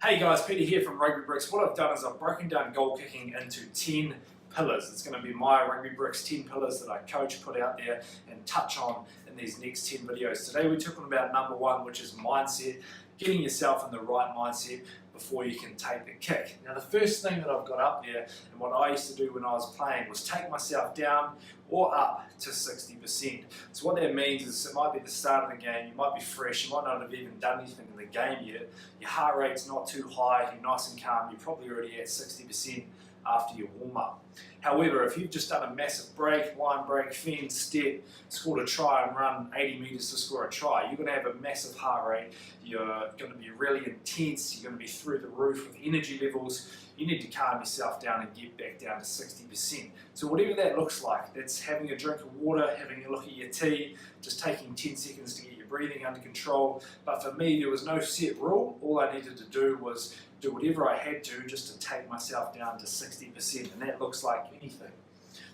Hey guys, Peter here from Rugbybricks. What I've done is I've broken down goal kicking into 10 pillars. It's going to be my Rugbybricks 10 pillars that I coach, put out there and touch on in these next 10 videos. Today we took on about number one, which is mindset, getting yourself in the right mindset before you can take the kick. Now the first thing that I've got up there, and what I used to do when I was playing, was take myself down or up to 60%. So what that means is it might be the start of the game, you might be fresh, you might not have even done anything in the game yet, your heart rate's not too high, you're nice and calm, you're probably already at 60% after your warm-up. However, if you've just done a massive break, line break, fend, step, scored a try and run 80 metres to score a try, you're going to have a massive heart rate, you're going to be really intense, you're going to be through the roof with energy levels. You need to calm yourself down and get back down to 60%. So whatever that looks like, that's having a drink of water, having a look at your tea, just taking 10 seconds to get your breathing under control. But for me, there was no set rule. All I needed to do was do whatever I had to just to take myself down to 60%, and that looks like anything.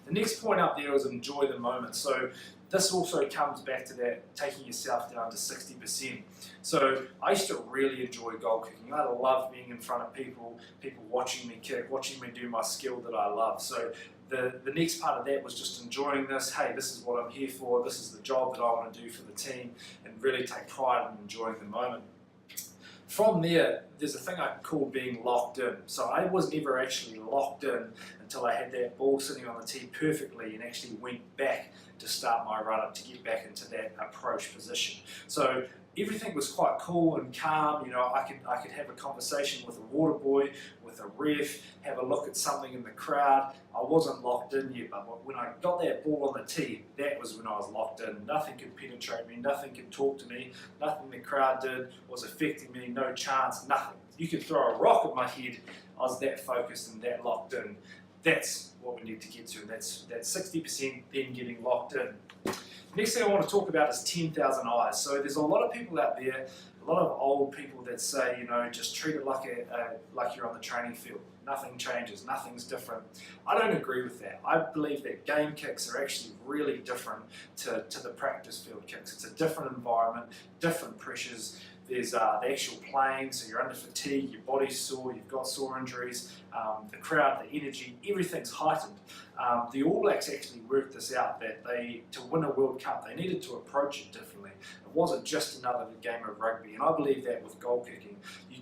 The next point up there is enjoy the moment. So this also comes back to that, taking yourself down to 60%. So I used to really enjoy goal kicking. I loved being in front of people watching me kick, watching me do my skill that I love. So the next part of that was just enjoying this. Hey, this is what I'm here for. This is the job that I want to do for the team, and really take pride in enjoying the moment. From there, there's a thing I call being locked in. So I was never actually locked in until I had that ball sitting on the tee perfectly and actually went back to start my run up to get back into that approach position. So everything was quite cool and calm. You know, I could have a conversation with a water boy, with a ref, have a look at something in the crowd. I wasn't locked in yet, but when I got that ball on the tee, that was when I was locked in. Nothing could penetrate me, nothing could talk to me, nothing the crowd did was affecting me, no chance, nothing. You could throw a rock at my head, I was that focused and that locked in. That's what we need to get to, and that's 60% then getting locked in. Next thing I want to talk about is 10,000 eyes. So there's a lot of people out there, a lot of old people that say, you know, just treat it like you're on the training field. Nothing changes, nothing's different. I don't agree with that. I believe that game kicks are actually really different to the practice field kicks. It's a different environment, different pressures. There's the actual playing, so you're under fatigue, your body's sore, you've got sore injuries, the crowd, the energy, everything's heightened. The All Blacks actually worked this out, that to win a World Cup, they needed to approach it differently. It wasn't just another game of rugby, and I believe that with goal kicking. You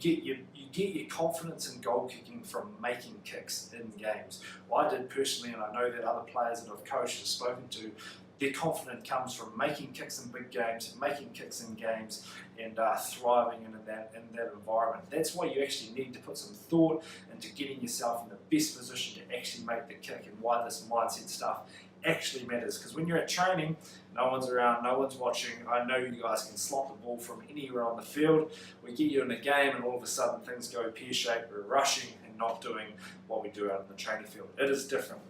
get your confidence in goal kicking from making kicks in games. Well, I did personally, and I know that other players that I've coached and spoken to, their confidence comes from making kicks in big games, making kicks in games, and thriving in that environment. That's why you actually need to put some thought into getting yourself in the best position to actually make the kick, and why this mindset stuff actually matters. Because when you're at training, no one's around, no one's watching. I know you guys can slot the ball from anywhere on the field. We get you in a game and all of a sudden things go pear-shaped. We're rushing and not doing what we do out in the training field. It is different.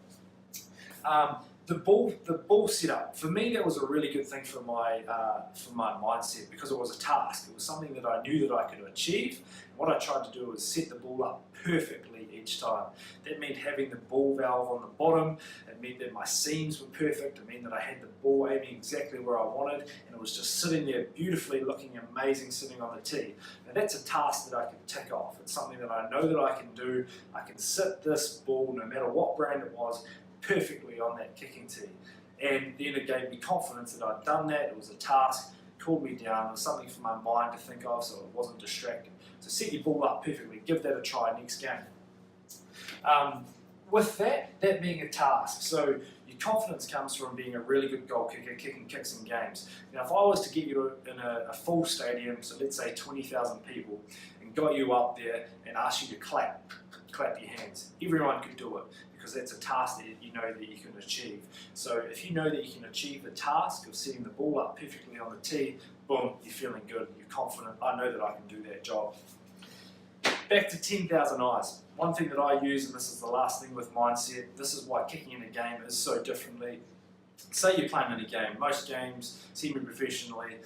The ball setup, for me that was a really good thing for my mindset, because it was a task. It was something that I knew that I could achieve. What I tried to do was set the ball up perfectly each time. That meant having the ball valve on the bottom. It meant that my seams were perfect. It meant that I had the ball aiming exactly where I wanted, and it was just sitting there beautifully looking amazing sitting on the tee. Now that's a task that I can tick off. It's something that I know that I can do. I can sit this ball, no matter what brand it was, perfectly on that kicking tee. And then it gave me confidence that I'd done that. It was a task, cooled me down, it was something for my mind to think of, so it wasn't distracting. So set your ball up perfectly, give that a try next game. With that being a task, so your confidence comes from being a really good goal kicker, kicking kicks in games. Now if I was to get you in a full stadium, so let's say 20,000 people, and got you up there and asked you to clap your hands, everyone could do it, because that's a task that you know that you can achieve. So if you know that you can achieve the task of setting the ball up perfectly on the tee, boom, you're feeling good, you're confident, I know that I can do that job. Back to 10,000 eyes. One thing that I use, and this is the last thing with mindset, this is why kicking in a game is so differently. Say you're playing in a game, most games, semi-professionally,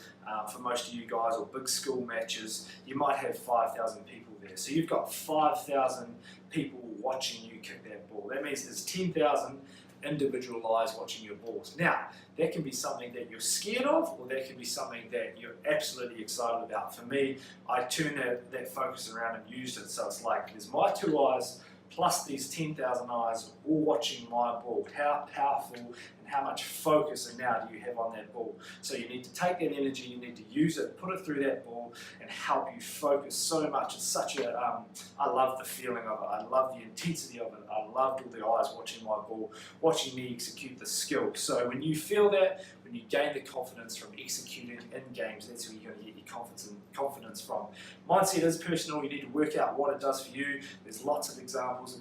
for most of you guys, or big school matches, you might have 5,000 people there. So you've got 5,000 people watching you kick that ball. That means there's 10,000 individual eyes watching your balls. Now, that can be something that you're scared of, or that can be something that you're absolutely excited about. For me, I turned that focus around and used it, so it's like there's my 2 eyes plus these 10,000 eyes all watching my ball. How powerful and how much focus and now do you have on that ball? So you need to take that energy, you need to use it, put it through that ball and help you focus so much. It's such a, I love the feeling of it, I love the intensity of it, I loved all the eyes watching my ball, watching me execute the skill. So when you feel that, when you gain the confidence from executing in games, that's where you're going to get your confidence from. Mindset is personal, you need to work out what it does for you. There's lots of examples